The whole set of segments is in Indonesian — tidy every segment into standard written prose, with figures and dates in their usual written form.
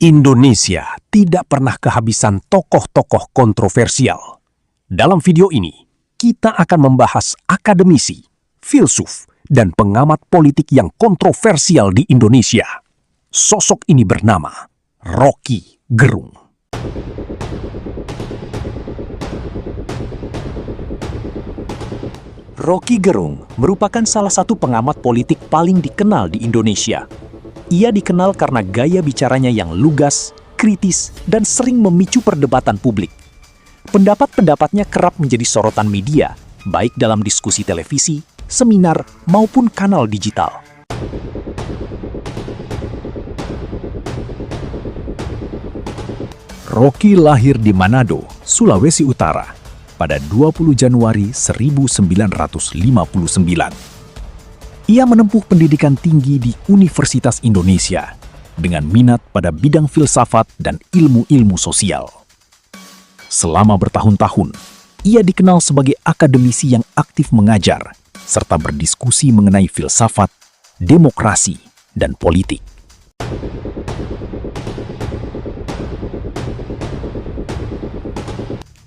Indonesia tidak pernah kehabisan tokoh-tokoh kontroversial. Dalam video ini, kita akan membahas akademisi, filsuf, dan pengamat politik yang kontroversial di Indonesia. Sosok ini bernama Roky Gerung. Roky Gerung merupakan salah satu pengamat politik paling dikenal di Indonesia. Ia dikenal karena gaya bicaranya yang lugas, kritis, dan sering memicu perdebatan publik. Pendapat-pendapatnya kerap menjadi sorotan media, baik dalam diskusi televisi, seminar, maupun kanal digital. Roky lahir di Manado, Sulawesi Utara, pada 20 Januari 1959. Ia menempuh pendidikan tinggi di Universitas Indonesia dengan minat pada bidang filsafat dan ilmu-ilmu sosial. Selama bertahun-tahun, ia dikenal sebagai akademisi yang aktif mengajar serta berdiskusi mengenai filsafat, demokrasi, dan politik.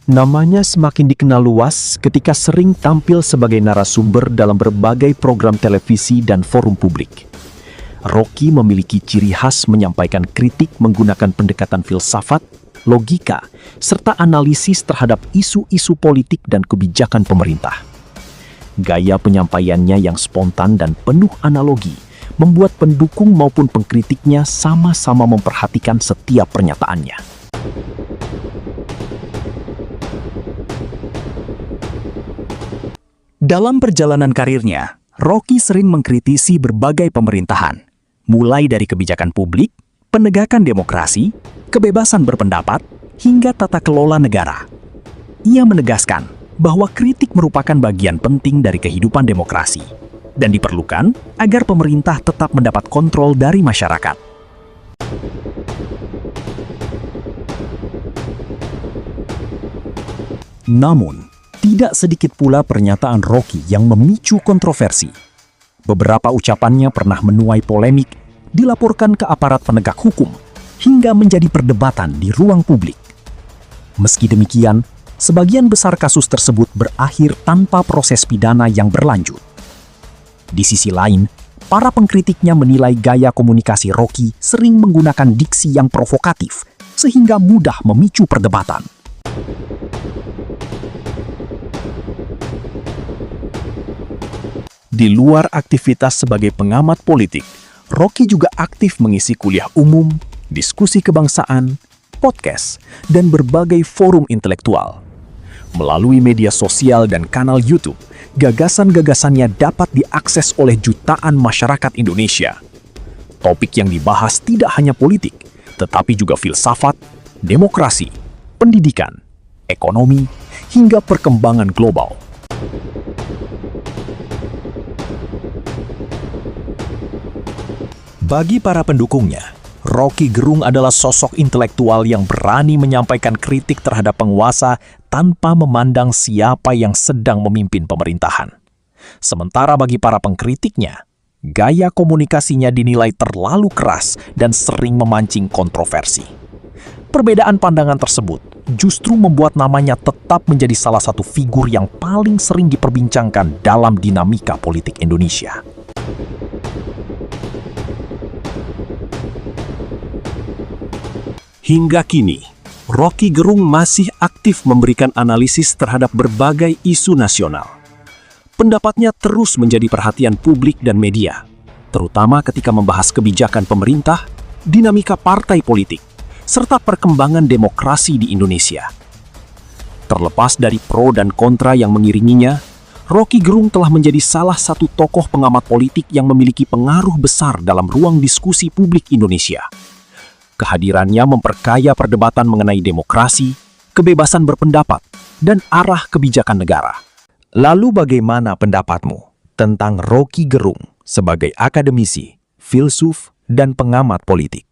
Namanya semakin dikenal luas ketika sering tampil sebagai narasumber dalam berbagai program televisi dan forum publik. Roky memiliki ciri khas menyampaikan kritik menggunakan pendekatan filsafat, logika, serta analisis terhadap isu-isu politik dan kebijakan pemerintah. Gaya penyampaiannya yang spontan dan penuh analogi membuat pendukung maupun pengkritiknya sama-sama memperhatikan setiap pernyataannya. Dalam perjalanan karirnya, Roky sering mengkritisi berbagai pemerintahan, mulai dari kebijakan publik, penegakan demokrasi, kebebasan berpendapat, hingga tata kelola negara. Ia menegaskan bahwa kritik merupakan bagian penting dari kehidupan demokrasi dan diperlukan agar pemerintah tetap mendapat kontrol dari masyarakat. Namun, tidak sedikit pula pernyataan Roky yang memicu kontroversi. Beberapa ucapannya pernah menuai polemik, dilaporkan ke aparat penegak hukum, hingga menjadi perdebatan di ruang publik. Meski demikian, sebagian besar kasus tersebut berakhir tanpa proses pidana yang berlanjut. Di sisi lain, para pengkritiknya menilai gaya komunikasi Roky sering menggunakan diksi yang provokatif, sehingga mudah memicu perdebatan. Di luar aktivitas sebagai pengamat politik, Roky juga aktif mengisi kuliah umum, diskusi kebangsaan, podcast, dan berbagai forum intelektual. Melalui media sosial dan kanal YouTube, gagasan-gagasannya dapat diakses oleh jutaan masyarakat Indonesia. Topik yang dibahas tidak hanya politik, tetapi juga filsafat, demokrasi, pendidikan, ekonomi, hingga perkembangan global. Bagi para pendukungnya, Roky Gerung adalah sosok intelektual yang berani menyampaikan kritik terhadap penguasa tanpa memandang siapa yang sedang memimpin pemerintahan. Sementara bagi para pengkritiknya, gaya komunikasinya dinilai terlalu keras dan sering memancing kontroversi. Perbedaan pandangan tersebut justru membuat namanya tetap menjadi salah satu figur yang paling sering diperbincangkan dalam dinamika politik Indonesia. Hingga kini, Roky Gerung masih aktif memberikan analisis terhadap berbagai isu nasional. Pendapatnya terus menjadi perhatian publik dan media, terutama ketika membahas kebijakan pemerintah, dinamika partai politik, serta perkembangan demokrasi di Indonesia. Terlepas dari pro dan kontra yang mengiringinya, Roky Gerung telah menjadi salah satu tokoh pengamat politik yang memiliki pengaruh besar dalam ruang diskusi publik Indonesia. Kehadirannya memperkaya perdebatan mengenai demokrasi, kebebasan berpendapat, dan arah kebijakan negara. Lalu bagaimana pendapatmu tentang Roky Gerung sebagai akademisi, filsuf, dan pengamat politik?